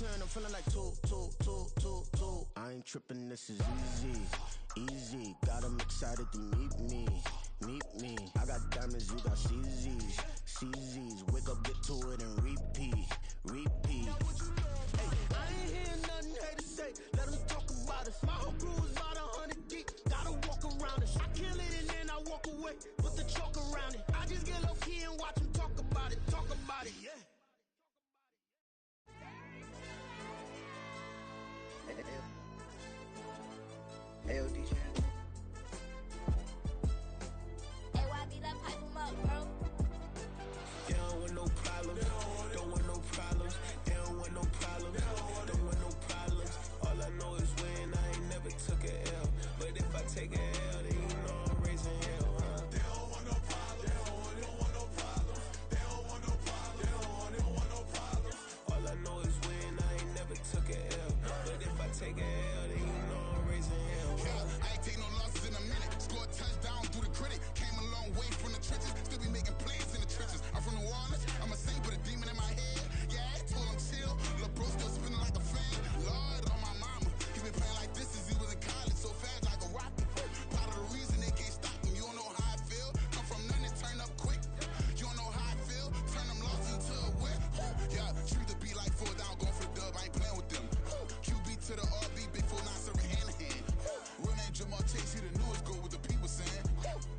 turn, I'm feeling like two. I ain't tripping, this is easy. Got 'em excited to meet me. I got diamonds, you got CZs. Wake up, get to it, and repeat. Hey, I ain't hearing nothing haters say. Let them talk about us. My whole crew is about 100 deep. Gotta walk around us. I kill it and then I walk away. Put the chalk around it. I just get low key and watch them talk about it, yeah. Hey, DJ. AYB, that pipe him up, bro. They don't want no problems. Don't want no problems. They don't want no problems. Don't want no problems. All I know is win. I ain't never took a L. But if I take a L, then you know I'm raising hell, huh? They don't want no problems. They don't want no problems. They don't want no problems. They don't want no problems. All I know is win. I ain't never took a L. But if I take a L, then you know I'm raising hell, huh? Yeah, I ain't take no losses in a minute. Scored touchdown through the critic. Came a long way from the trenches. Still be making plays in the trenches. I'm from New Orleans. I'm a saint with a demon in my head. Yeah, I told him chill. Lil' bro still spinning like a fan. Lord on my mama. He been playing like this since he was in college. So fast like a rocket. Part of the reason they can't stop him. You don't know how I feel. Come from nothing, turn up quick. You don't know how I feel. Turn them losses into a whip. Yeah, treat the beat like 4 down. Going for the dub. I ain't playing with them. QB to the RB. Big 4-9 serving hand to hand. Real name Jamal Chase. He the newest goal with the people saying.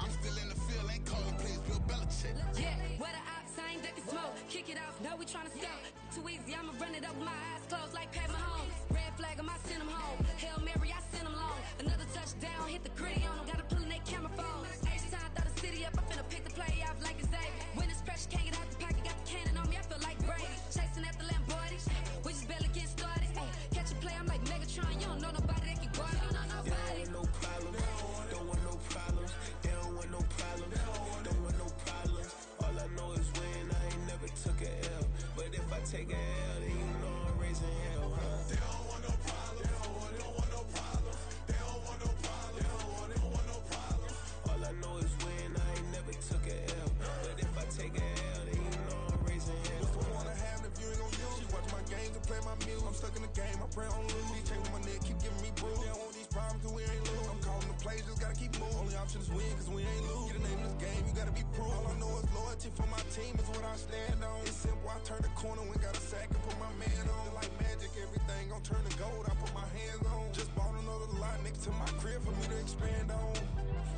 I'm still in the field. Ain't calling plays. Bill Belichick. Yeah, where the ops, I ain't ducking smoke. Kick it off, no, we tryna score. Too easy, I'ma run it up with my eyes closed like Pat Mahomes. Red flag, I send him home. Hail Mary, I send him long. Another touchdown, hit the gritty on him. Gotta pull in that camera phone. H-time, throw the city up. I'm finna pick the play off like it's Xavier. When it's pressure, can't get out the pocket. Got the cannon on me, I feel like Brady. Chasing at the Lamborghini. We just barely getting started. Ay, catch a play, I'm like Megatron. You don't know nobody that can guard. You don't know nobody. They don't want no problems. Don't want no problems. They don't want no problems. Don't want no problems. All I know is win. I ain't never took a L. But if I take a L, then you know I'm raising hell, huh? They don't want no problems. They don't want no problems. They don't want no problems. They don't want no problems. All I know is win. I ain't never took a L. But if I take a L, then you know I'm raising hell. What's the point of having if you ain't gon' use? She watch my games and play my music. I'm stuck in the game. I pray on lose. These chains on my neck keep giving me bruise. They don't want these problems 'cause we ain't lose. I'm calling the plays, just gotta keep moving. Only option is win 'cause we ain't lose. Get the name of this game, you gotta be proved. All I know is loyalty for my team is what I stand on. It's simple, I turn the corner when got a sack and put my man on. Like magic, everything gon' turn to gold. I put my hands on. Just bought another lot next to my crib for me to expand on.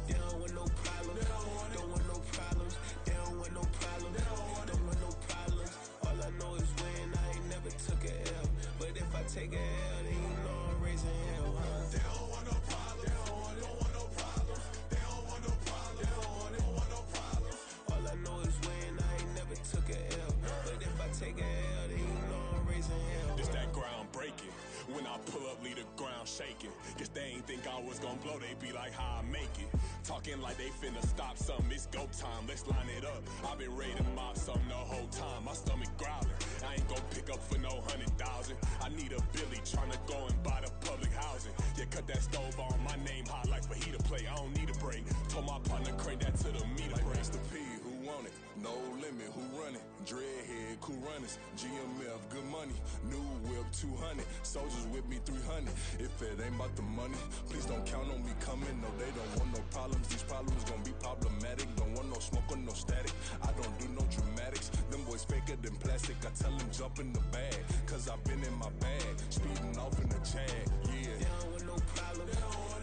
They don't want no problems. Don't want no problems. They don't want no problems. Don't want no problems. All I know is win. I ain't never took a L. But if I take a L, then you know I'm raising hell, huh? They don't want no problems. They don't want no problems. They don't want no problems. They don't want no problems. All I know is win. I ain't never took a L. But if I take a L, then you know I'm raising hell. It's that ground breaking. When I pull up, leave the ground shaking. Guess they ain't think I was gonna blow, they be like, how I make it. Talking like they finna stop something, it's go time, let's line it up. I've been ready to mop something the whole time, my stomach growling. I ain't gon' pick up for no 100,000. I need a Billy tryna go and buy the public housing. Yeah, cut that stove on, my name hot like fajita play. I don't need a break. Told my partner crank that to the meter Like break. Mr. P, who want it? No limit, who run it? Dreadhead, cool runners. GMF, good money. New whip, 200. Soldiers with me, 300. If it ain't about the money, please don't count on me coming. No, they don't want no problems. These problems gon' be problematic. Don't want no smoke or no static. I don't do no dramatics. Them boys faker than plastic. I tell them jump in the bag, 'cause I've been in my bag. Speeding off in the Jag, yeah. They don't want no problems.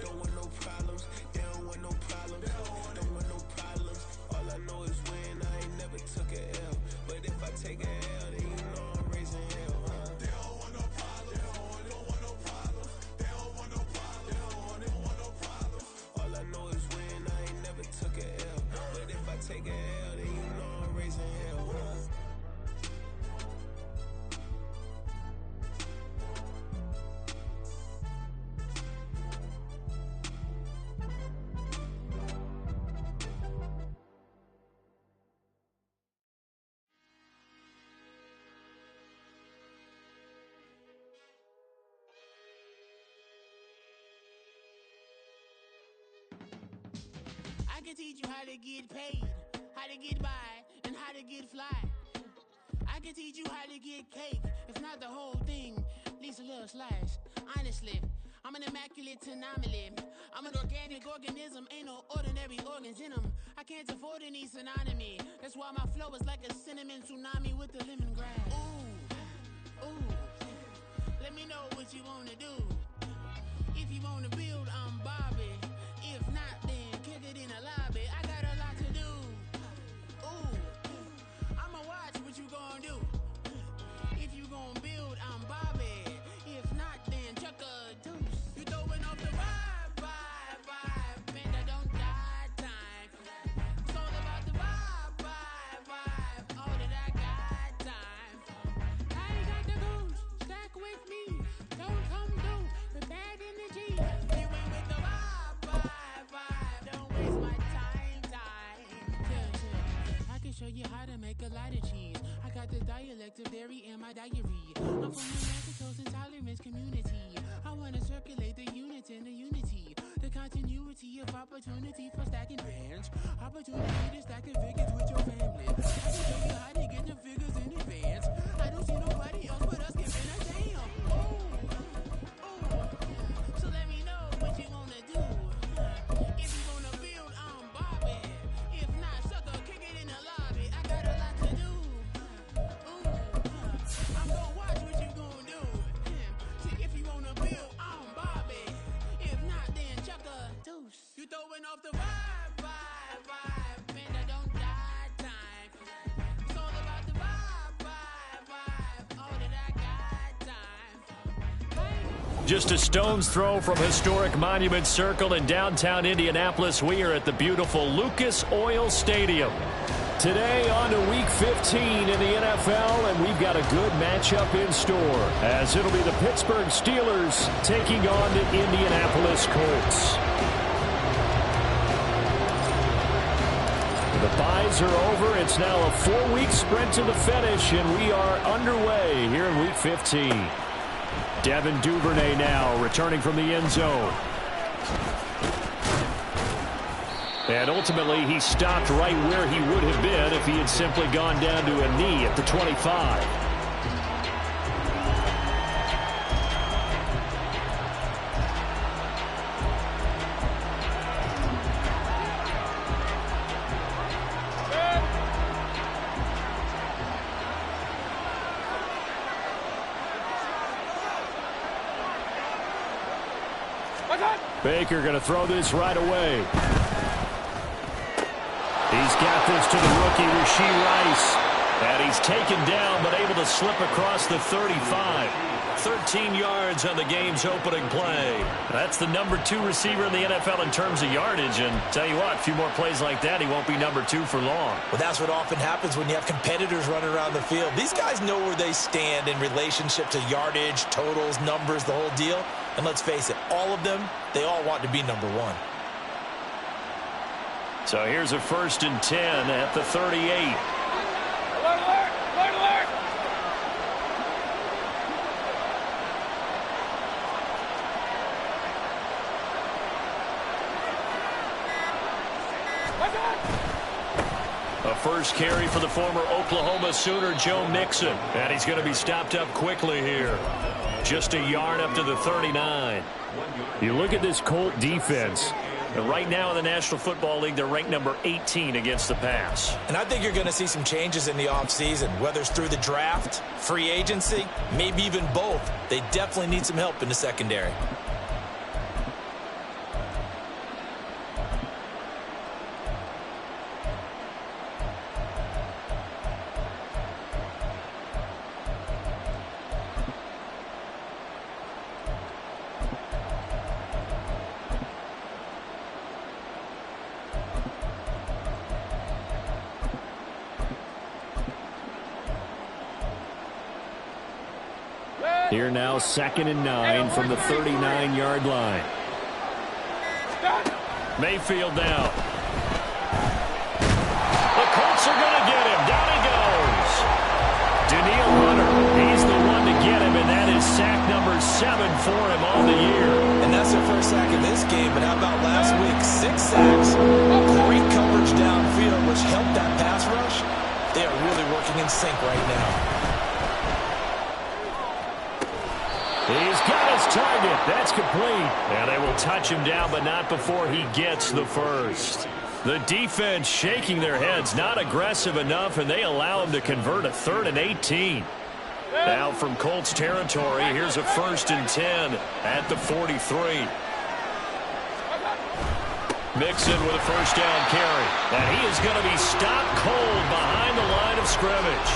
Don't want no problems. They don't want no problems. Don't want no problems. All I know is win. I ain't never took a L. But if I take a L, then you know I'm raising hell, huh? They don't want no problems. They don't want no problems. They don't want no problems. They don't want no problems. All I know is win. I ain't never took a L. But if I take a L, then you know I'm raising hell, huh? I can teach you how to get paid, how to get by, and how to get fly. I can teach you how to get cake. If not the whole thing, at least a little slice. Honestly, I'm an immaculate anomaly. I'm an organic organism, ain't no ordinary organs in them. I can't afford any synonymy. That's why my flow is like a cinnamon tsunami with the lemongrass. Ooh, ooh. Let me know what you wanna do. If you wanna build, I'm Bobby. If not, then kick it in the lobby. I got a lot to do. Ooh, I'ma watch what you gon' do. If you gon' build, I'm Bobby. If not, then chuck a deuce. You throwing off the vibe. Man, I don't die time. It's all about the vibe. All that I got time. I ain't got the goose. Stack with me. Don't come through with bad energy. You ain't with the vibe. Don't waste my time. Yeah. I can show you how to make a lot of cheese. I got the dialect of dairy in my diary. I'm from the lactose intolerance community. I wanna circulate the units in the unity. The continuity of opportunity for stacking bands. Opportunity to stack the figures with your family. I can show you how to get the figures in advance. I don't see nobody else but us giving a damn. Ooh. So let me know what you wanna do. If you wanna build, I'm Bobby. If not, sucker, kick it in the lobby. I got a lot to do. Ooh. I'm gonna watch what you gonna do. See, if you wanna build, I'm Bobby. If not, then chuck a deuce. You throwing off the vibe. Man, I don't die time. It's all about the vibe. All that I got time. Just a stone's throw from historic Monument Circle in downtown Indianapolis, we are at the beautiful Lucas Oil Stadium. Today on to Week 15 in the NFL, and we've got a good matchup in store, as it'll be the Pittsburgh Steelers taking on the Indianapolis Colts. The byes are over. It's now a 4-week sprint to the finish, and we are underway here in Week 15. Devin Duvernay now returning from the end zone. And ultimately, he stopped right where he would have been if he had simply gone down to a knee at the 25. Baker going to throw this right away. He's got this to the rookie, Rashee Rice. And he's taken down, but able to slip across the 35. 13 yards on the game's opening play. That's the number 2 receiver in the NFL in terms of yardage. And tell you what, a few more plays like that, he won't be number 2 for long. Well, that's what often happens when you have competitors running around the field. These guys know where they stand in relationship to yardage, totals, numbers, the whole deal. And let's face it, all of them, they all want to be number 1. So here's a 1st and 10 at the 38. A first carry for the former Oklahoma Sooner, Joe Mixon. And he's going to be stopped up quickly here. Just a yard up to the 39. You look at this Colt defense. And right now in the National Football League, they're ranked number 18 against the pass. And I think you're going to see some changes in the offseason, whether it's through the draft, free agency, maybe even both. They definitely need some help in the secondary. Here now, 2nd and 9 from the 39-yard line. Mayfield now. The Colts are going to get him. Down he goes. Danielle Hunter, he's the one to get him, and that is sack number 7 for him on the year. And that's their first sack of this game, but how about last week? 6 sacks, great coverage downfield, which helped that pass rush. They are really working in sync right now. He's got his target. That's complete. And they will touch him down, but not before he gets the first. The defense shaking their heads, not aggressive enough, and they allow him to convert a 3rd and 18. Now from Colts territory, here's a 1st and 10 at the 43. Mixon with a 1st down carry. And he is going to be stopped cold behind the line of scrimmage.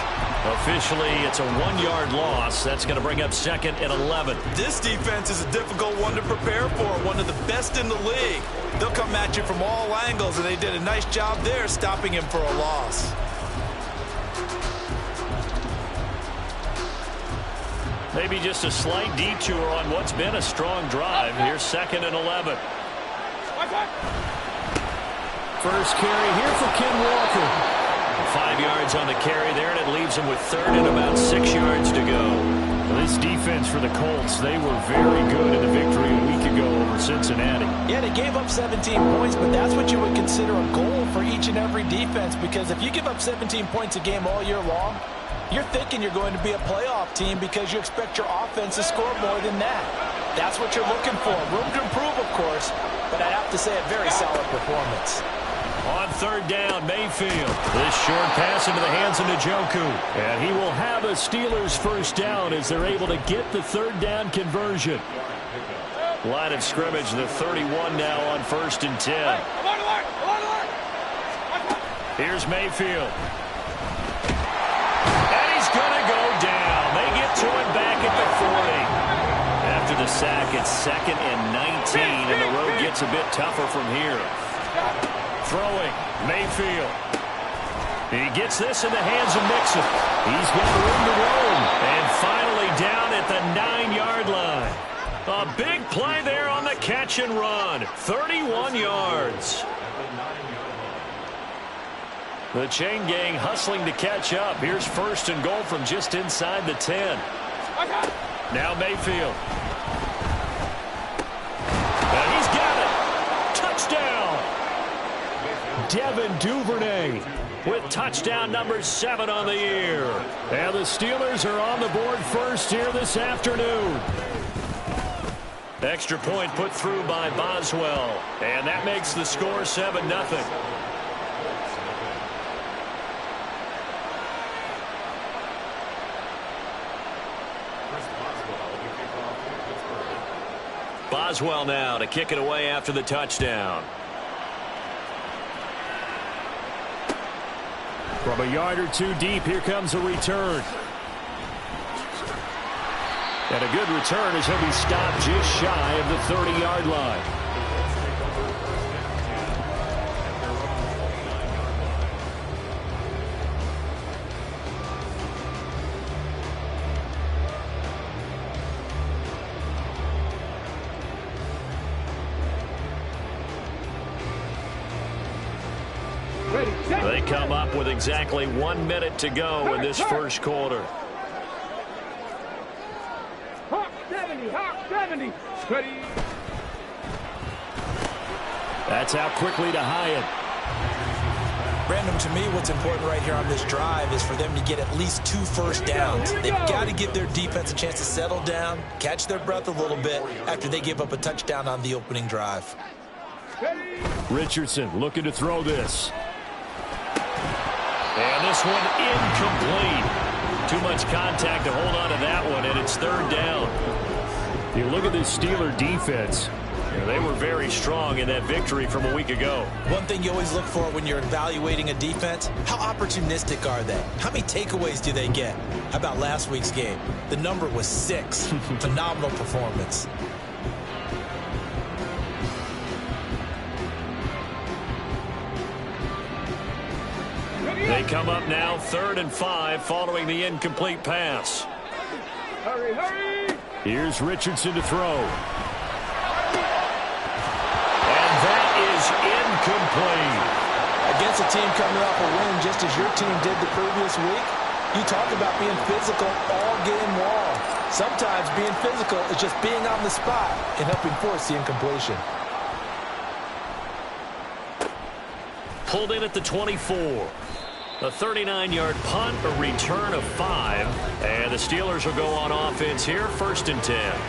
Officially, it's a 1-yard loss. That's going to bring up 2nd and 11. This defense is a difficult one to prepare for, one of the best in the league. They'll come at you from all angles, and they did a nice job there stopping him for a loss. Maybe just a slight detour on what's been a strong drive. Here's 2nd and 11. First carry here for Ken Walker. 5 yards on the carry there, and it leaves him with 3rd and about 6 yards to go. Well, this defense for the Colts, they were very good in the victory a week ago over Cincinnati. Yeah, they gave up 17 points, but that's what you would consider a goal for each and every defense, because if you give up 17 points a game all year long, you're thinking you're going to be a playoff team because you expect your offense to score more than that. That's what you're looking for. Room to improve, of course, but I'd have to say a very solid performance. On 3rd down, Mayfield. This short pass into the hands of Njoku. And he will have a Steelers 1st down as they're able to get the 3rd down conversion. Line of scrimmage, the 31 now on 1st and 10. Here's Mayfield. And he's going to go down. They get to him back at the 40. After the sack, it's 2nd and 19, and the road gets a bit tougher from here. Throwing, Mayfield. He gets this in the hands of Mixon. He's got room to roam. And finally down at the 9-yard line. A big play there on the catch and run. 31 yards. The chain gang hustling to catch up. Here's 1st and goal from just inside the 10. Now Mayfield. And he's got it. Touchdown. Devin Duvernay with touchdown number 7 on the year. And the Steelers are on the board first here this afternoon. Extra point put through by Boswell. And that makes the score 7-0. Boswell now to kick it away after the touchdown. From a yard or two deep, here comes a return. And a good return as he'll be stopped just shy of the 30-yard line. They come up with exactly 1 minute to go in this first quarter. Hawk 70, Hawk 70. Ready. That's out quickly to Hyatt. Brandon, to me, what's important right here on this drive is for them to get at least 2 first downs. They've got to give their defense a chance to settle down, catch their breath a little bit after they give up a touchdown on the opening drive. Richardson looking to throw this. And this one incomplete. Too much contact to hold on to that one, and it's 3rd down. You look at this Steeler defense. They were very strong in that victory from a week ago. One thing you always look for when you're evaluating a defense, how opportunistic are they? How many takeaways do they get? How about last week's game? The number was 6. Phenomenal performance. They come up now 3rd and 5 following the incomplete pass. Hurry, hurry! Here's Richardson to throw. And that is incomplete. Against a team coming off a win just as your team did the previous week, you talk about being physical all game long. Sometimes being physical is just being on the spot and helping force the incompletion. Pulled in at the 24. A 39-yard punt, a return of 5. And the Steelers will go on offense here, 1st and 10.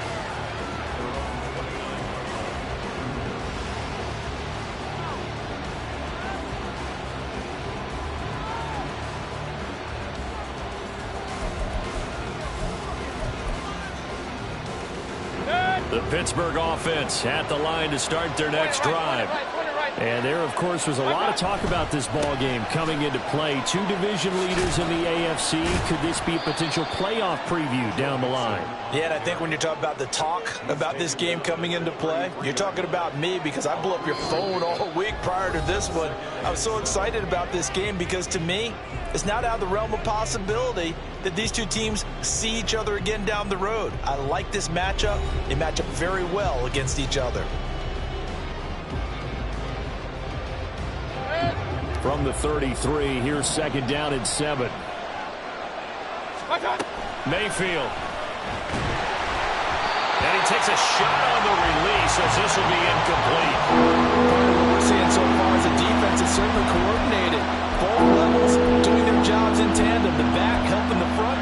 The Pittsburgh offense at the line to start their next drive. And there, of course, was a lot of talk about this ball game coming into play. 2 division leaders in the AFC. Could this be a potential playoff preview down the line? Yeah, and I think when you're talking about the talk about this game coming into play, you're talking about me because I blew up your phone all week prior to this one. I was so excited about this game because, to me, it's not out of the realm of possibility that these two teams see each other again down the road. I like this matchup. They match up very well against each other. From the 33, here's 2nd down and 7. Mayfield. And he takes a shot on the release as this will be incomplete. What we're seeing so far is the defense is certainly coordinated. Both levels doing their jobs in tandem. The back helping the front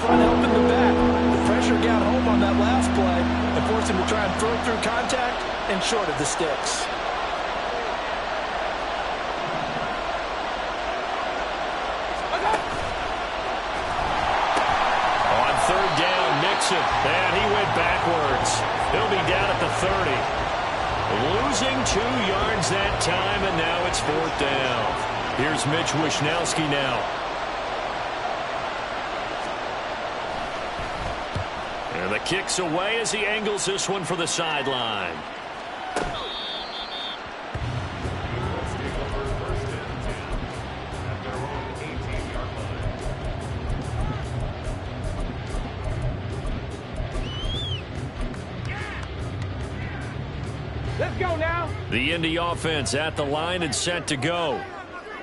helping the back. The pressure got home on that last play and forced him to try and throw through contact and short of the sticks. And he went backwards. He'll be down at the 30. Losing 2 yards that time, and now it's 4th down. Here's Mitch Wishnowsky now. And the kick's away as he angles this one for the sideline. Let's go now. The Indy offense at the line and set to go.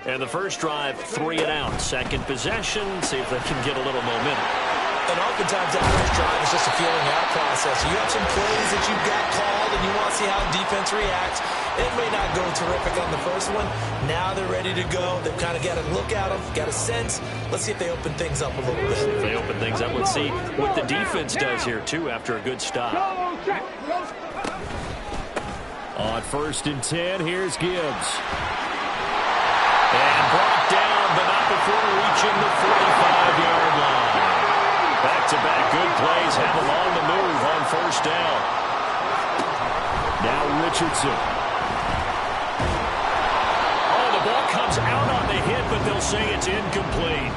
And the first drive, 3 and out. Second possession, see if they can get a little momentum. And oftentimes that first drive is just a feeling out process. You have some plays that you've got called and you want to see how defense reacts. It may not go terrific on the first one. Now they're ready to go. They've kind of got a look at them, got a sense. Let's see if they open things up a little bit. If they open things up, let's see what the defense does here, too, after a good stop. On 1st and 10, here's Gibbs. And brought down, but not before reaching the 45-yard line. Back-to-back good plays have him on the move on 1st down. Now Richardson. Oh, the ball comes out on the hit, but they'll say it's incomplete.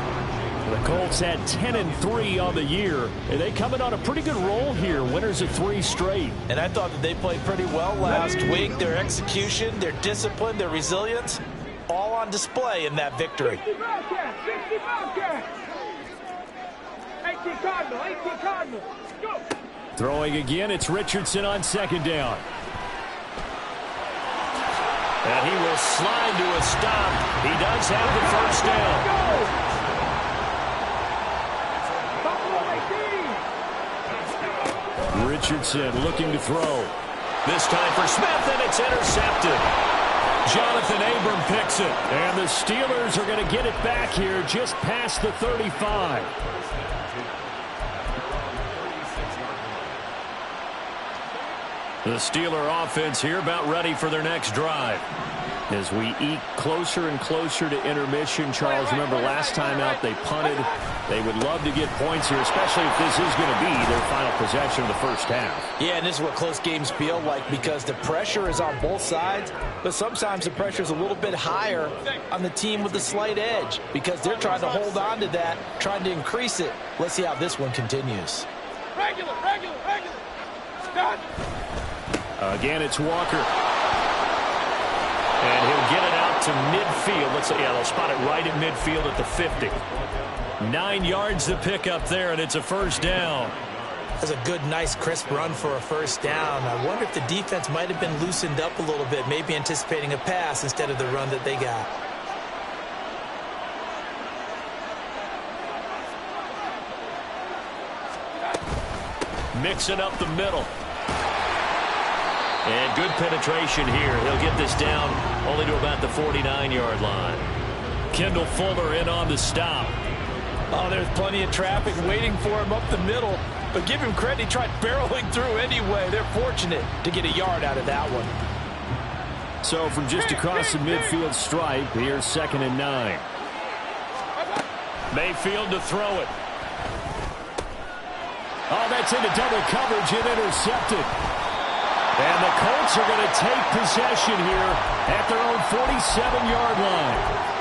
The Colts had 10-3 on the year, and they coming on a pretty good roll here. Winners of 3 straight. And I thought that they played pretty well last week. Their execution, their discipline, their resilience, all on display in that victory. 60 Cardinal. Go. Throwing again, it's Richardson on 2nd down. And he will slide to a stop. He does have the 1st down. Richardson looking to throw. This time for Smith, and it's intercepted. Jonathan Abram picks it. And the Steelers are going to get it back here just past the 35. The Steeler offense here about ready for their next drive. As we eke closer and closer to intermission, Charles, remember last time out they punted. They would love to get points here, especially if this is going to be their final possession of the first half. Yeah, and this is what close games feel like because the pressure is on both sides, but sometimes the pressure is a little bit higher on the team with the slight edge because they're trying to hold on to that, trying to increase it. Let's see how this one continues. Regular. Start. Again, it's Walker. And he'll get it out to midfield. They'll spot it right at midfield at the 50. 9 yards to pick up there, and it's a 1st down. That's a good, nice, crisp run for a 1st down. I wonder if the defense might have been loosened up a little bit, maybe anticipating a pass instead of the run that they got. Mixing up the middle. And good penetration here. He'll get this down only to about the 49-yard line. Kendall Fuller in on the stop. Oh, there's plenty of traffic waiting for him up the middle. But give him credit, he tried barreling through anyway. They're fortunate to get a yard out of that one. So from just across the midfield stripe, here's 2nd and 9. Mayfield to throw it. Oh, that's into double coverage and intercepted. And the Colts are going to take possession here at their own 47-yard line.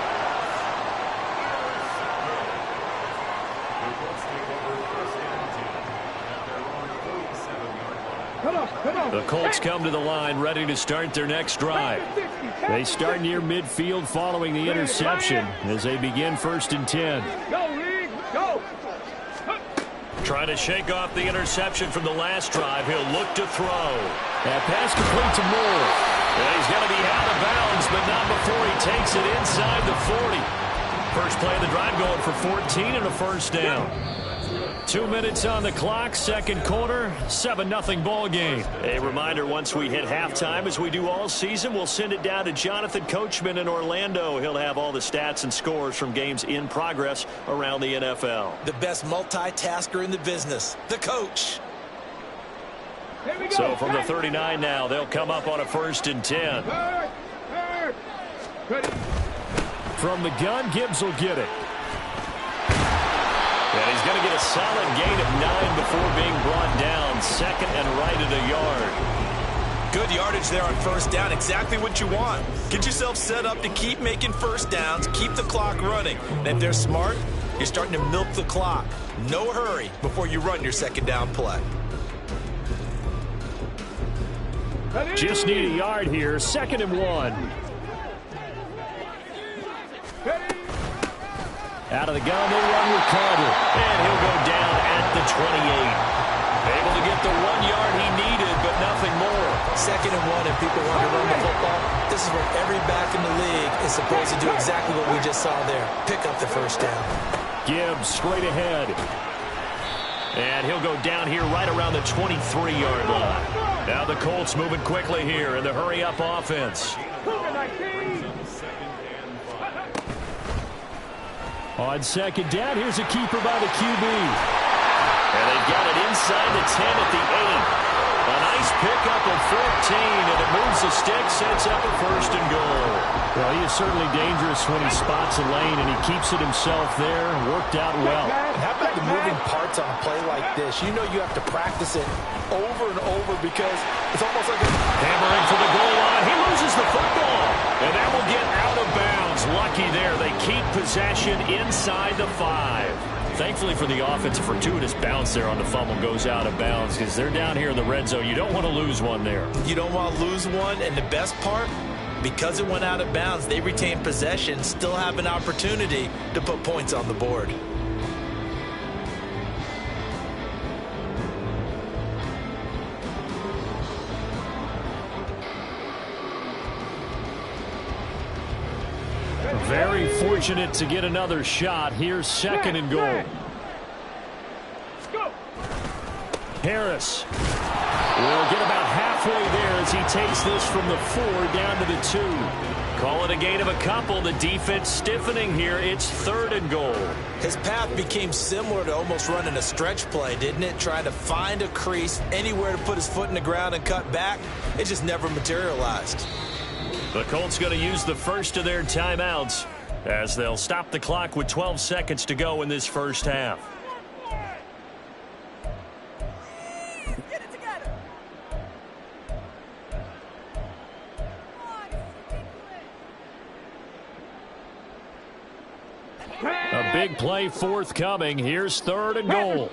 The Colts come to the line ready to start their next drive. They start near midfield following the interception as they begin 1st and 10. Go, Lee, go! Trying to shake off the interception from the last drive. He'll look to throw. That pass complete to Moore. And he's going to be out of bounds, but not before he takes it inside the 40. First play of the drive going for 14 and a first down. 2 minutes on the clock, second quarter, 7-0 ball game. A reminder, once we hit halftime, as we do all season, we'll send it down to Jonathan Coachman in Orlando. He'll have all the stats and scores from games in progress around the NFL. The best multitasker in the business, the coach. So from the 39 now, they'll come up on a 1st and 10. From the gun, Gibbs will get it. And he's going to get a solid gain of 9 before being brought down. 2nd and right at a yard. Good yardage there on first down. Exactly what you want. Get yourself set up to keep making first downs, keep the clock running. And if they're smart, you're starting to milk the clock. No hurry before you run your 2nd down play. Just need a yard here. 2nd and 1. Out of the gun, they run with Carter. And he'll go down at the 28. Able to get the 1 yard he needed, but nothing more. 2nd and 1, and people want to run the football. This is where every back in the league is supposed to do exactly what we just saw there. Pick up the first down. Gibbs straight ahead. And he'll go down here right around the 23-yard line. Now the Colts moving quickly here in the hurry-up offense. On 2nd down, here's a keeper by the QB. And they've got it inside the 10 at the 8. A nice pickup of 14, and it moves the stick, sets up a 1st and goal. Well, he is certainly dangerous when he spots a lane, and he keeps it himself there. Worked out well. And how about the moving parts on a play like this? You know you have to practice it over and over because it's almost like a... Hammering for the goal line. He loses the football. And that will get out of bounds. Lucky there. They keep possession inside the 5. Thankfully for the offense, a fortuitous bounce there on the fumble goes out of bounds because they're down here in the red zone. You don't want to lose one there. You don't want to lose one, and the best part, because it went out of bounds, they retain possession, still have an opportunity to put points on the board. Very fortunate to get another shot. Here's 2nd and goal. Harris will get about halfway there as he takes this from the 4 down to the 2. Call it a gain of a couple. The defense stiffening here. It's 3rd and goal. His path became similar to almost running a stretch play, didn't it? Trying to find a crease, anywhere to put his foot in the ground and cut back. It just never materialized. The Colts going to use the first of their timeouts as they'll stop the clock with 12 seconds to go in this first half. Get it together. A big play forthcoming. Here's 3rd and goal.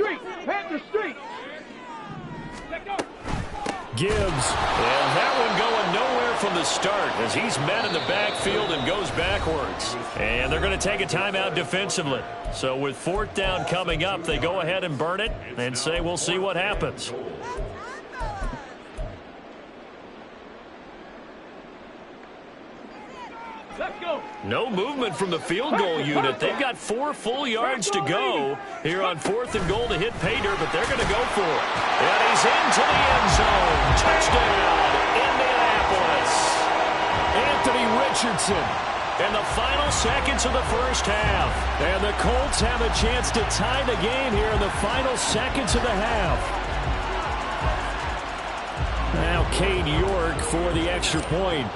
Gibbs, and that one going nowhere from the start as he's met in the backfield and goes backwards. And they're going to take a timeout defensively. So with 4th down coming up, they go ahead and burn it and say we'll see what happens. No movement from the field goal unit. They've got 4 full yards to go here on 4th and goal to hit pay dirt, but they're going to go for it. And he's into the end zone. Touchdown, Indianapolis. Anthony Richardson in the final seconds of the first half. And the Colts have a chance to tie the game here in the final seconds of the half. Now Cade York for the extra point.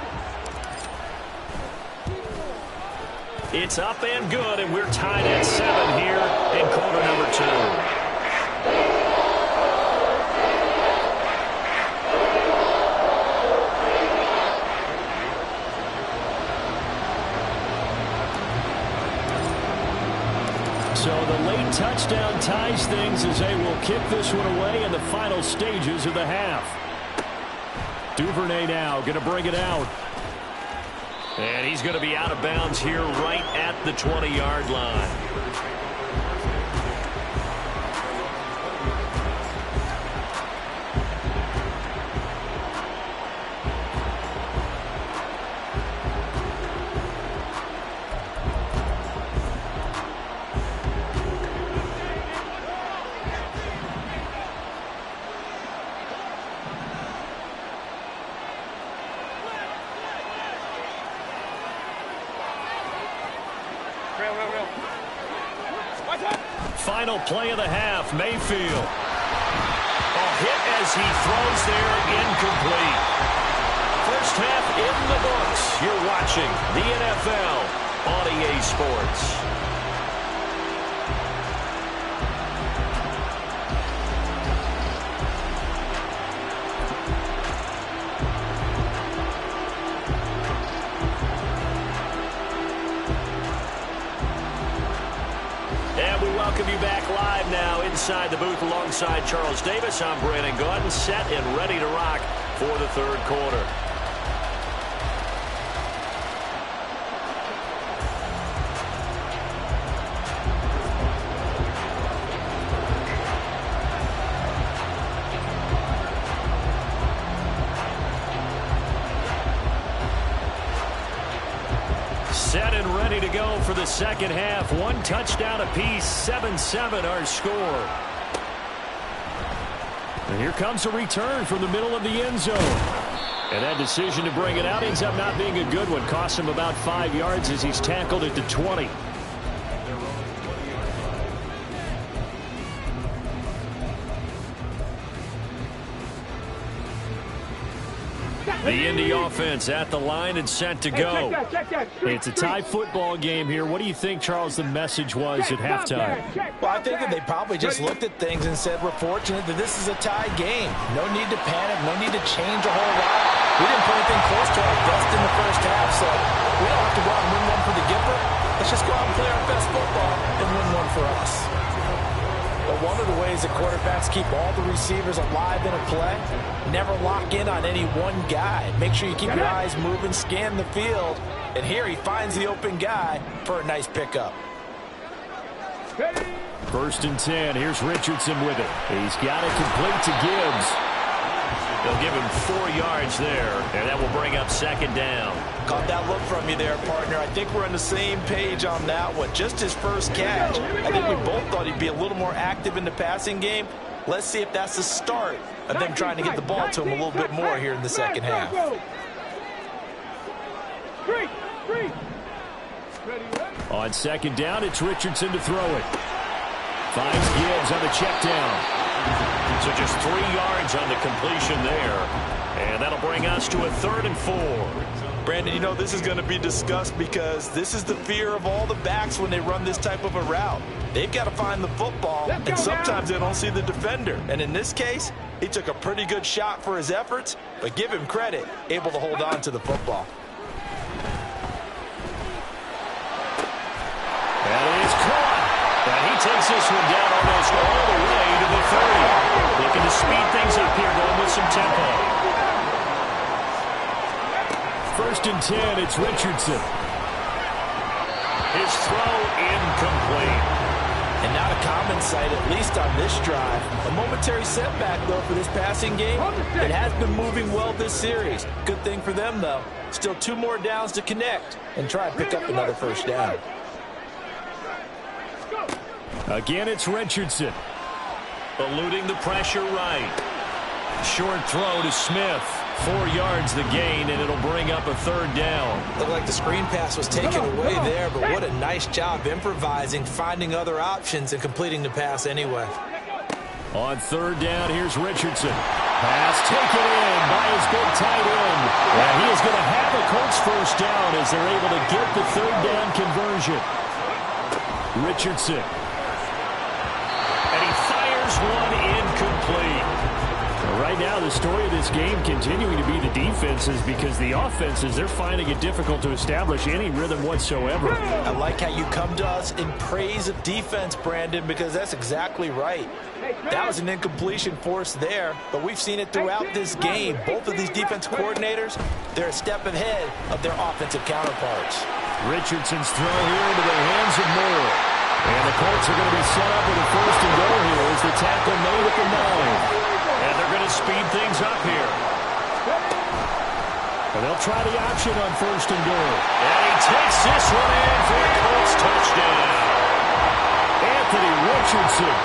It's up and good, and we're tied at 7 here in quarter number 2. So the late touchdown ties things as they will kick this one away in the final stages of the half. Duvernay now going to bring it out. And he's going to be out of bounds here right at the 20-yard line. Final play of the half, Mayfield. A hit as he throws there, incomplete. First half in the books. You're watching the NFL on EA Sports. Welcome you back live now inside the booth alongside Charles Davis. I'm Brandon Gaudin, set and ready to rock for the third quarter. Set and ready to go for the second half. One touchdown apiece, 7-7 our score. And here comes a return from the middle of the end zone. And that decision to bring it out ends up not being a good one. Cost him about 5 yards as he's tackled at the 20. The Indy offense at the line and set to go. It's a tie football game here. What do you think, Charles, the message was at halftime? Well, I think that they probably just looked at things and said, we're fortunate that this is a tie game. No need to panic. No need to change a whole lot. We didn't put anything close to our best in the first half, so we don't have to go out and win one for the Gipper. Let's just go out and play our best football and win one for us. But one of the ways that quarterbacks keep all the receivers alive in a play, never lock in on any one guy. Make sure you keep your eyes moving, scan the field, and here he finds the open guy for a nice pickup. First and 10. Here's Richardson with it. He's got it complete to Gibbs. They'll give him 4 yards there, and that will bring up second down. Caught that look from you there, partner. I think we're on the same page on that one. Just his first catch. I think we both thought he'd be a little more active in the passing game. Let's see if that's the start of them trying to get the ball to him a little bit more here in the second half. On second down, it's Richardson to throw it. Finds Gibbs on the check down. So just 3 yards on the completion there. And that'll bring us to a 3rd and 4. Brandon, you know this is going to be discussed because this is the fear of all the backs when they run this type of a route. They've got to find the football, and sometimes they don't see the defender. And in this case, he took a pretty good shot for his efforts, but give him credit, able to hold on to the football. And it's caught. And he takes this one down almost all the way to the 30. Looking to speed things up here, going with some tempo. First and 10, it's Richardson. His throw incomplete. And not a common sight, at least on this drive. A momentary setback, though, for this passing game. It has been moving well this series. Good thing for them, though. Still 2 more downs to connect and try and pick up another first down. Again, it's Richardson. Eluding the pressure right. Short throw to Smith. 4 yards the gain, and it'll bring up a third down. Looked like the screen pass was taken away there, but what a nice job improvising, finding other options, and completing the pass anyway. On third down, here's Richardson. Pass taken in by his big tight end. And he is going to have a Colts first down as they're able to get the third down conversion. Richardson. And he fires one incomplete. Right now, the story of this game continuing to be the defenses, because the offenses, they're finding it difficult to establish any rhythm whatsoever. I like how you come to us in praise of defense, Brandon, because that's exactly right. That was an incompletion forced there, but we've seen it throughout this game. Both of these defense coordinators, they're a step ahead of their offensive counterparts. Richardson's throw here into the hands of Moore. And the Colts are going to be set up with a first and goal here as the tackle made at the 9. And they're going to speed things up here. And they'll try the option on first and goal. And he takes this one in for a Colts touchdown. Anthony Richardson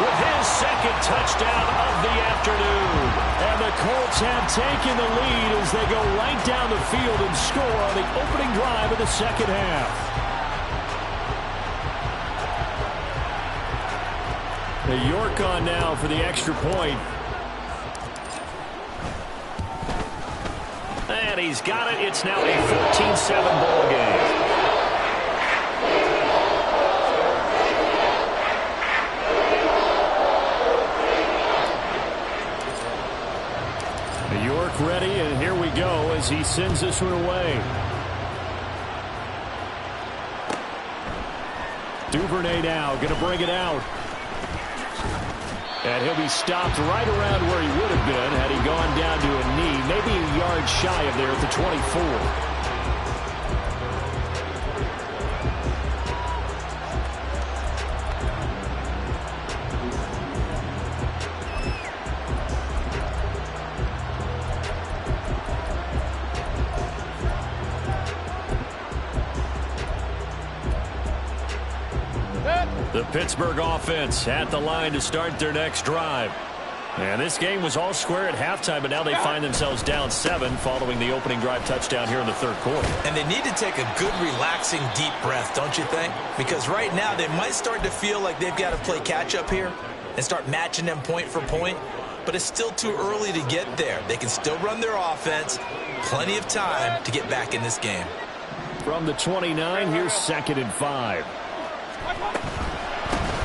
with his second touchdown of the afternoon. And the Colts have taken the lead as they go right down the field and score on the opening drive of the second half. The York on now for the extra point. And he's got it. It's now a 14-7 ball game. New York ready, and here we go as he sends this one away. Duvernay now going to bring it out. And he'll be stopped right around where he would have been had he gone down to a knee, maybe a yard shy of there at the 24. The Pittsburgh offense at the line to start their next drive. And this game was all square at halftime, but now they find themselves down 7 following the opening drive touchdown here in the third quarter. And they need to take a good, relaxing, deep breath, don't you think? Because right now they might start to feel like they've got to play catch-up here and start matching them point for point. But it's still too early to get there. They can still run their offense. Plenty of time to get back in this game. From the 29, here's 2nd and 5.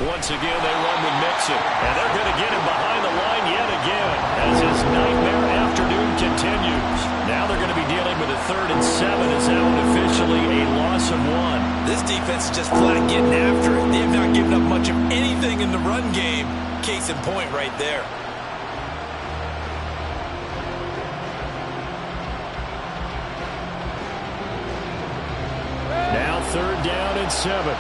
Once again, they run with Mixon, and they're going to get him behind the line yet again as his nightmare afternoon continues. Now they're going to be dealing with a 3rd and 7 as that one officially a loss of 1. This defense is just flat getting after it. They have not given up much of anything in the run game. Case in point right there. Now 3rd down and 7.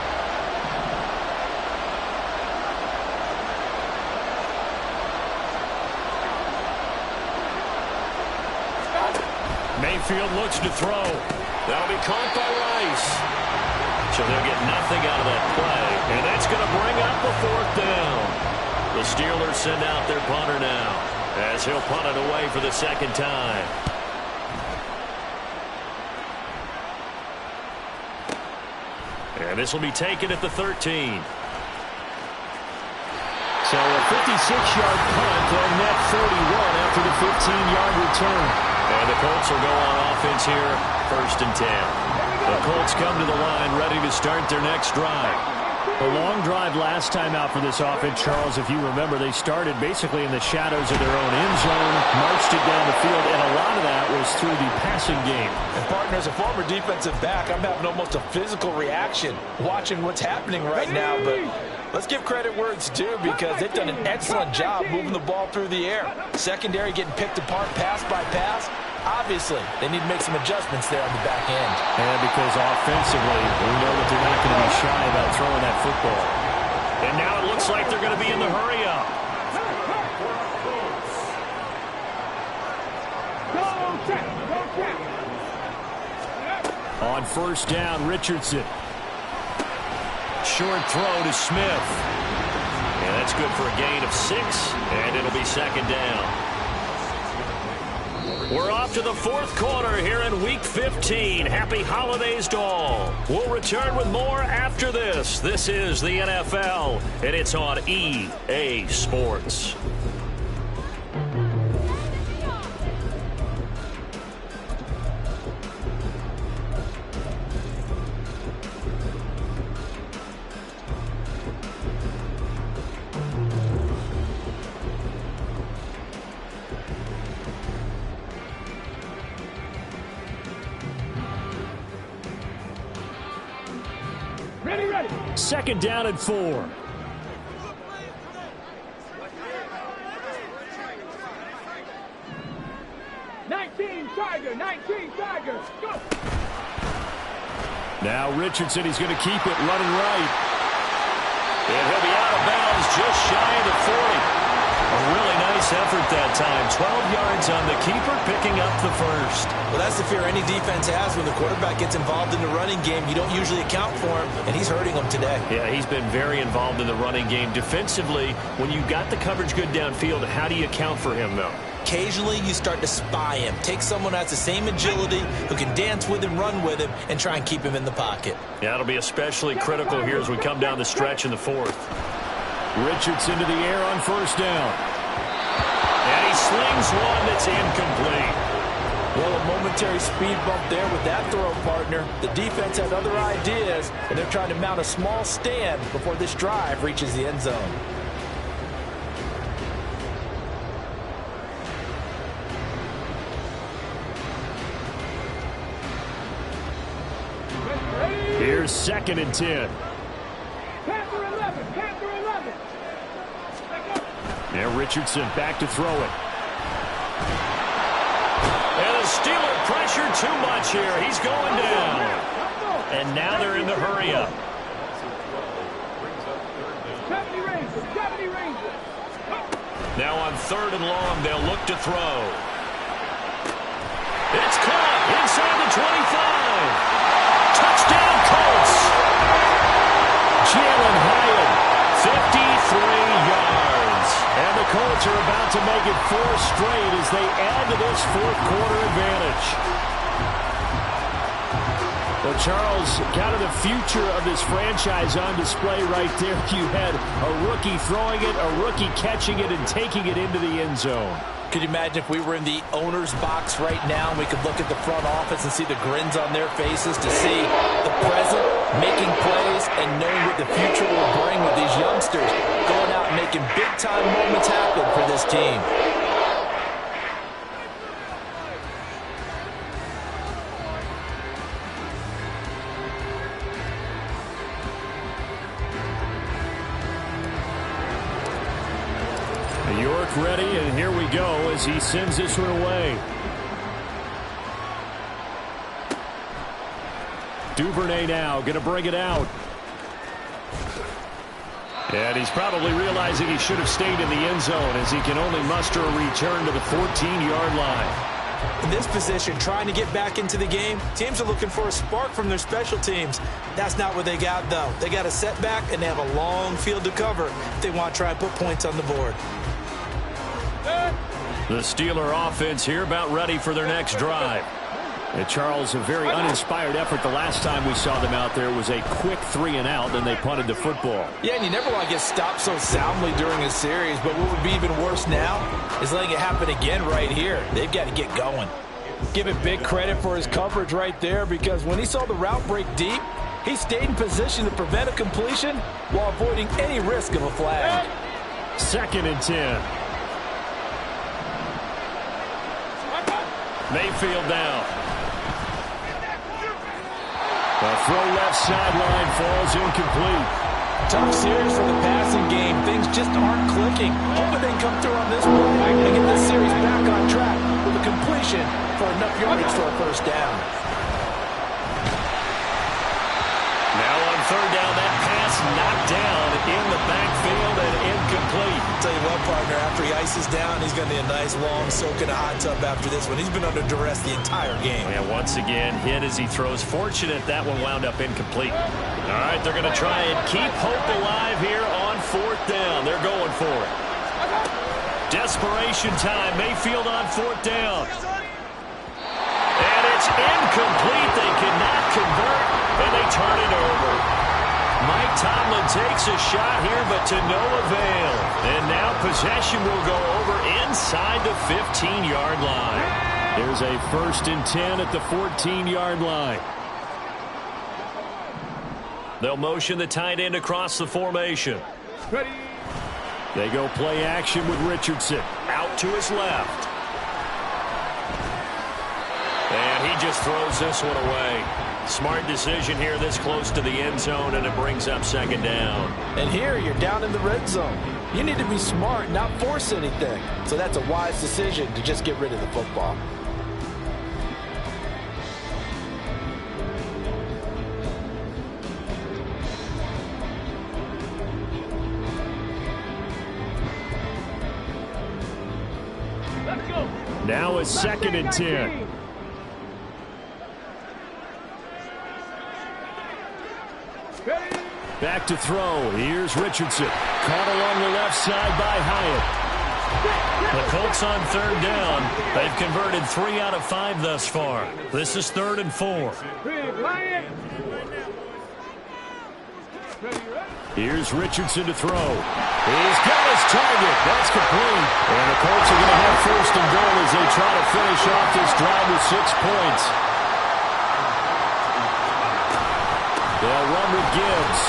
Mayfield looks to throw. That'll be caught by Rice. So they'll get nothing out of that play. And that's going to bring up a 4th down. The Steelers send out their punter now as he'll punt it away for the 2nd time. And this will be taken at the 13. So a 56-yard punt on net 41 after the 15-yard return. And the Colts will go on offense here, 1st and 10. The Colts come to the line ready to start their next drive. A long drive last time out for this offense, Charles. If you remember, they started basically in the shadows of their own end zone, marched it down the field, and a lot of that was through the passing game. And partner, as a former defensive back, I'm having almost a physical reaction watching what's happening right now. But let's give credit where it's due because they've done an excellent job moving the ball through the air. Secondary getting picked apart pass by pass. Obviously, they need to make some adjustments there on the back end. And because offensively, we know that they're not going to be shy about throwing that football. And now it looks like they're going to be in the hurry-up. On 1st down, Richardson. Short throw to Smith. And that's good for a gain of 6, and it'll be 2nd down. We're off to the fourth quarter here in Week 15. Happy holidays to all. We'll return with more after this. This is the NFL, and it's on EA Sports. Second down and 4. Tiger, 19 Tiger, go! Now Richardson, he's going to keep it running right. And he'll be out of bounds just shy of the 40. A really nice effort that time. 12 yards on the keeper, picking up the first. Well, that's the fear any defense has when the quarterback gets involved in the running game. You don't usually account for him, and he's hurting them today. Yeah, he's been very involved in the running game. Defensively, when you got the coverage good downfield, how do you account for him, though? Occasionally, you start to spy him. Take someone who has the same agility, who can dance with him, run with him, and try and keep him in the pocket. Yeah, it'll be especially critical here as we come down the stretch in the fourth. Richardson to the air on first down. And he slings one that's incomplete. Well, a momentary speed bump there with that throw, partner. The defense had other ideas, and they're trying to mount a small stand before this drive reaches the end zone. Here's second and 10. Panther 11, Panther 11. Now Richardson back to throw it. And the Steeler pressure too much here. He's going down. And now they're in the hurry up. 70 Rangers. Now on third and long, they'll look to throw. It's caught inside the 25. Touchdown, Colts. Jalen Hyatt, 53 yards. And the Colts are about to make it 4 straight as they add to this fourth quarter advantage. Well, Charles, kind of the future of this franchise on display right there. You had a rookie throwing it, a rookie catching it, and taking it into the end zone. Could you imagine if we were in the owner's box right now and we could look at the front office and see the grins on their faces to see the present, making plays, and knowing what the future will bring with these youngsters going out and making big-time moments happen for this team. York ready, and here we go as he sends this one away. Duvernay now going to bring it out. And he's probably realizing he should have stayed in the end zone as he can only muster a return to the 14-yard line. In this position, trying to get back into the game, teams are looking for a spark from their special teams. That's not what they got, though. They got a setback, and they have a long field to cover if they want to try and put points on the board. The Steeler offense here about ready for their next drive. And Charles, a very uninspired effort the last time we saw them out there. It was a quick 3-and-out, then they punted the football. Yeah, and you never want to get stopped so soundly during a series, but what would be even worse now is letting it happen again right here. They've got to get going. Give it big credit for his coverage right there, because when he saw the route break deep, he stayed in position to prevent a completion while avoiding any risk of a flag. Second and 10. Mayfield down. The throw left sideline falls incomplete. Tough series for the passing game. Things just aren't clicking. Hoping they can come through on this play and get this series back on track with a completion for enough yardage for a first down. Now on third down, that pass knocked down in the backfield and incomplete. Tell you what, partner, after he ices down, he's going to need a nice long soak in a hot tub after this one. He's been under duress the entire game. And once again, hit as he throws. Fortunate that one wound up incomplete. All right, they're going to try and keep hope alive here on fourth down. They're going for it. Desperation time. Mayfield on fourth down. It's incomplete. They cannot convert, and they turn it over. Mike Tomlin takes a shot here, but to no avail. And now possession will go over inside the 15-yard line. There's a 1st and 10 at the 14-yard line. They'll motion the tight end across the formation. Ready. They go play action with Richardson. Out to his left. And he just throws this one away. Smart decision here this close to the end zone, and it brings up 2nd down. And here you're down in the red zone. You need to be smart, not force anything. So that's a wise decision to just get rid of the football. Let's go. Now it's 2nd and 10. Ready. Back to throw. Here's Richardson. Caught along the left side by Hyatt. The Colts on 3rd down. They've converted 3 out of 5 thus far. This is 3rd and 4. Big Lion. Here's Richardson to throw. He's got his target. That's complete. And the Colts are going to have 1st and goal as they try to finish off this drive with 6 points. They'll run with Gibbs.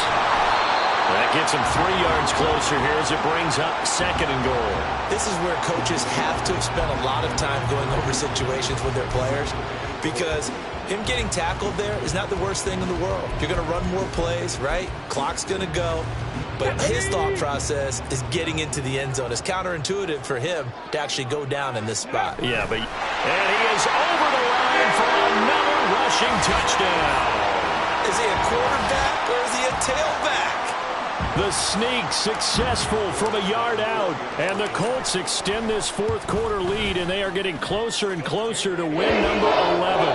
That gets him 3 yards closer here as it brings up 2nd and goal. This is where coaches have to spend a lot of time going over situations with their players, because him getting tackled there is not the worst thing in the world. You're going to run more plays, right? Clock's going to go. But his thought process is getting into the end zone. It's counterintuitive for him to actually go down in this spot. Yeah, and he is over the line for another rushing touchdown. Is he a quarterback or is he a tailback? The sneak successful from a yard out. And the Colts extend this 4th quarter lead, and they are getting closer and closer to win number 11.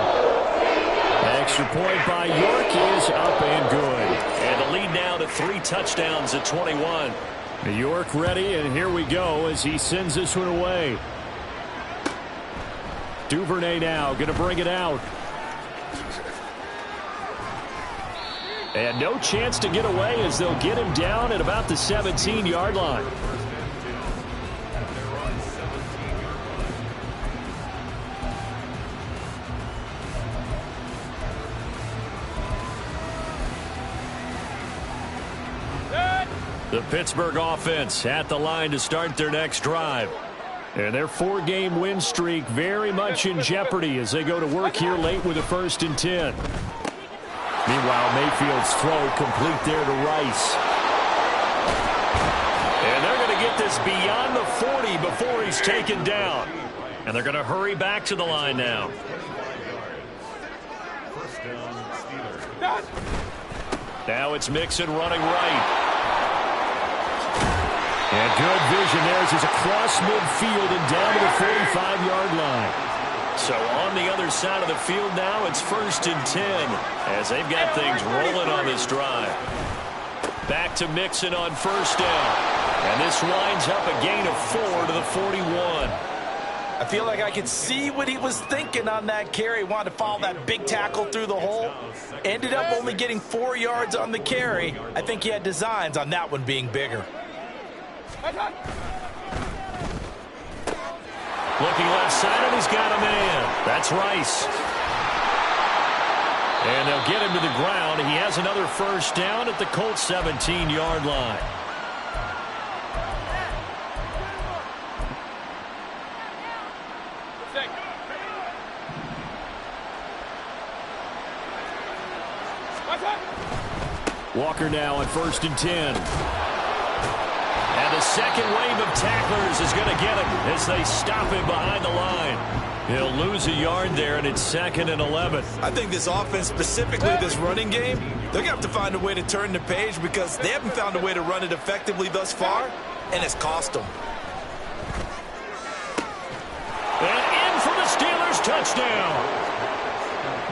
Extra point by York is up and good. And the lead now to 3 touchdowns at 21. York ready, and here we go as he sends this one away. Duvernay now going to bring it out. And no chance to get away as they'll get him down at about the 17-yard line. The Pittsburgh offense at the line to start their next drive. And their 4-game win streak very much in jeopardy as they go to work here late with a 1st and 10. Meanwhile, Mayfield's throw complete there to Rice. And they're going to get this beyond the 40 before he's taken down. And they're going to hurry back to the line now. Now it's Mixon running right. And good vision there as he's across midfield and down to the 45-yard line. So on the other side of the field now, it's 1st and 10 as they've got things rolling on this drive. Back to Mixon on 1st down. And this winds up a gain of 4 to the 41. I feel like I could see what he was thinking on that carry. Wanted to follow that big tackle through the hole. Ended up only getting 4 yards on the carry. I think he had designs on that one being bigger. Looking left side, and he's got a man. That's Rice. And they'll get him to the ground. He has another 1st down at the Colts 17-yard line. Walker now on 1st and 10. And the second wave of tacklers is going to get him as they stop him behind the line. He'll lose a yard there, and it's 2nd and 11. I think this offense, specifically this running game, they're going to have to find a way to turn the page because they haven't found a way to run it effectively thus far, and it's cost them. And in for the Steelers touchdown.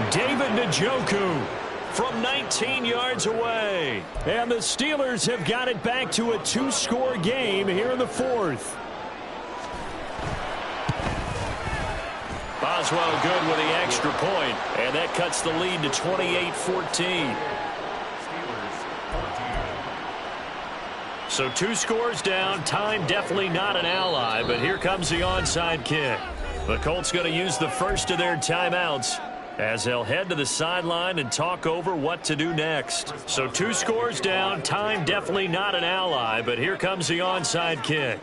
David Njoku from 19 yards away. And the Steelers have got it back to a 2-score game here in the 4th. Boswell good with the extra point, and that cuts the lead to 28-14. So 2 scores down. Time definitely not an ally, but here comes the onside kick. The Colts going to use the first of their timeouts as they'll head to the sideline and talk over what to do next. So 2 scores down. Time definitely not an ally, but here comes the onside kick.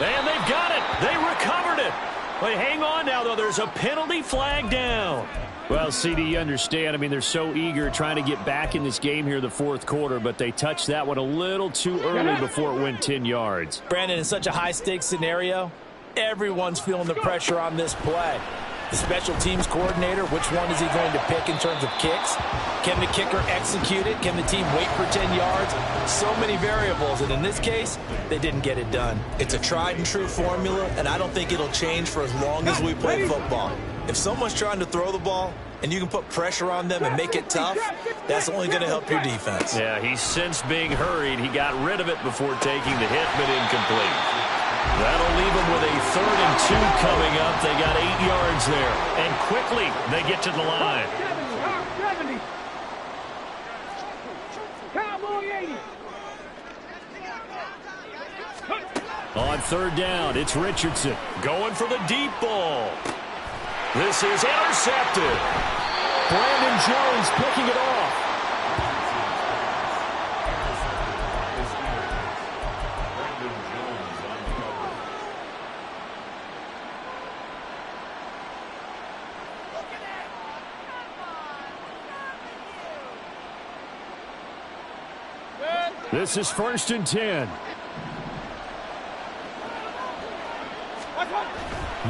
And they've got it. They recovered it. But hang on now, though. There's a penalty flag down. Well, CD, you understand. I mean, they're so eager trying to get back in this game here in the fourth quarter, but they touched that one a little too early before it went 10 yards. Brandon, in such a high-stakes scenario, everyone's feeling the pressure on this play. The special teams coordinator, which one is he going to pick in terms of kicks? Can the kicker execute it? Can the team wait for 10 yards? So many variables, and in this case, they didn't get it done. It's a tried-and-true formula, and I don't think it'll change for as long as we play football. If someone's trying to throw the ball and you can put pressure on them and make it tough, that's only going to help your defense. Yeah, he's since being hurried. He got rid of it before taking the hit, but incomplete. That'll leave them with a 3rd and 2 coming up. They got 8 yards there. And quickly, they get to the line. 70. Cowboy 80. On 3rd down, it's Richardson going for the deep ball. This is intercepted. Brandon Jones picking it off. This is 1st and 10.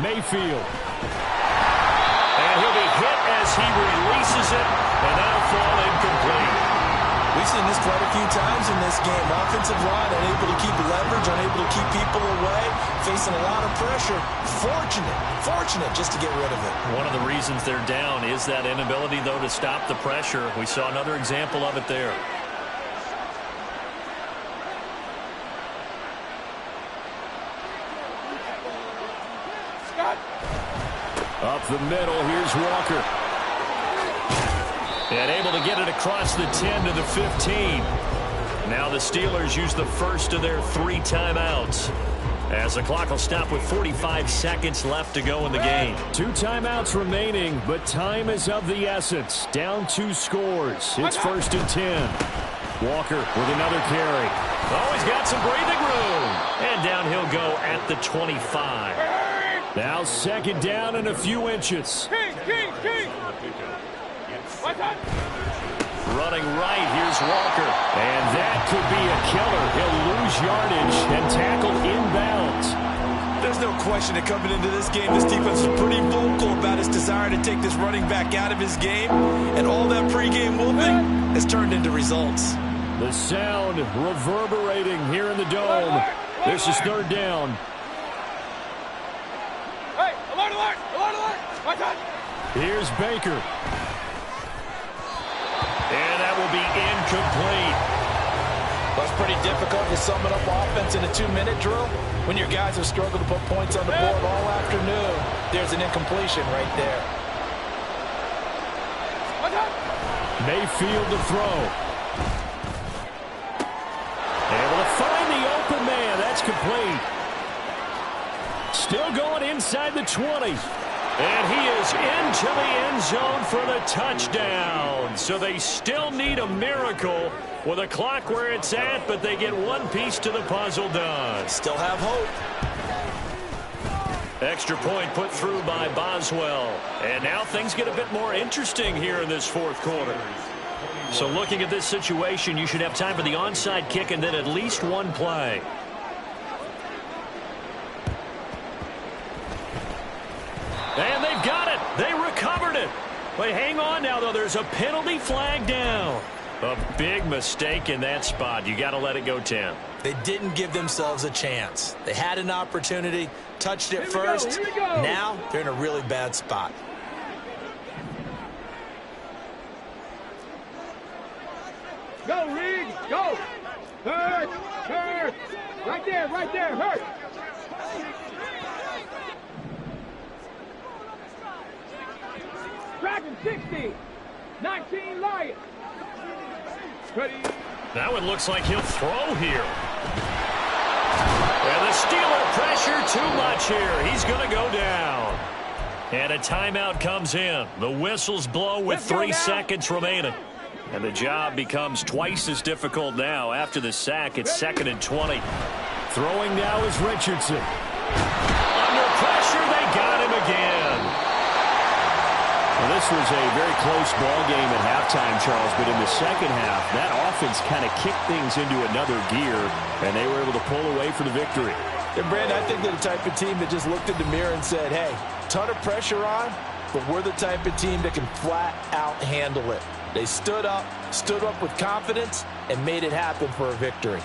Mayfield. And he'll be hit as he releases it, and that'll fall incomplete. We've seen this quite a few times in this game. Offensive line unable to keep leverage, unable to keep people away, facing a lot of pressure. Fortunate just to get rid of it. One of the reasons they're down is that inability, though, to stop the pressure. We saw another example of it there. Up the middle, here's Walker. And able to get it across the 10 to the 15. Now the Steelers use the first of their 3 timeouts, as the clock will stop with 45 seconds left to go in the game. 2 timeouts remaining, but time is of the essence. Down 2 scores. It's 1st and 10. Walker with another carry. Oh, he's got some breathing room. And down he'll go at the 25. Now 2nd down and a few inches. King. Running right, here's Walker. And that could be a killer. He'll lose yardage and tackle inbounds. There's no question that coming into this game, this defense is pretty vocal about its desire to take this running back out of his game. And all that pregame whooping has turned into results. The sound reverberating here in the dome. This is 3rd down. Hey, alert! Watch out! Here's Baker. And that will be incomplete. Well, it's pretty difficult to sum it up offense in a 2-minute drill when your guys have struggled to put points on the board all afternoon. There's an incompletion right there. Mayfield to throw. Able to find the open man. That's complete. Still going inside the 20. And he is into the end zone for the touchdown. So they still need a miracle with a clock where it's at, but they get one piece to the puzzle done. Still have hope. Extra point put through by Boswell. And now things get a bit more interesting here in this 4th quarter. So looking at this situation, you should have time for the onside kick and then at least one play. And they've got it. They recovered it. But hang on now, though. There's a penalty flag down. A big mistake in that spot. You got to let it go 10. They didn't give themselves a chance. They had an opportunity, touched it first. Now they're in a really bad spot. Go, Reed, go. Hurt! Hurt! Right there, hurt! Dragon 60! 19 Lions! Ready? Now it looks like he'll throw here. And the Steeler pressure too much here. He's going to go down. And a timeout comes in. The whistles blow with 3 seconds remaining. And the job becomes twice as difficult now. After the sack, it's 2nd and 20. Throwing now is Richardson. Under pressure, they got him again. Well, this was a very close ball game at halftime, Charles, but in the second half, that offense kind of kicked things into another gear, and they were able to pull away for the victory. And, Brandon, I think they're the type of team that just looked in the mirror and said, hey, ton of pressure on, but we're the type of team that can flat out handle it. They stood up with confidence, and made it happen for a victory.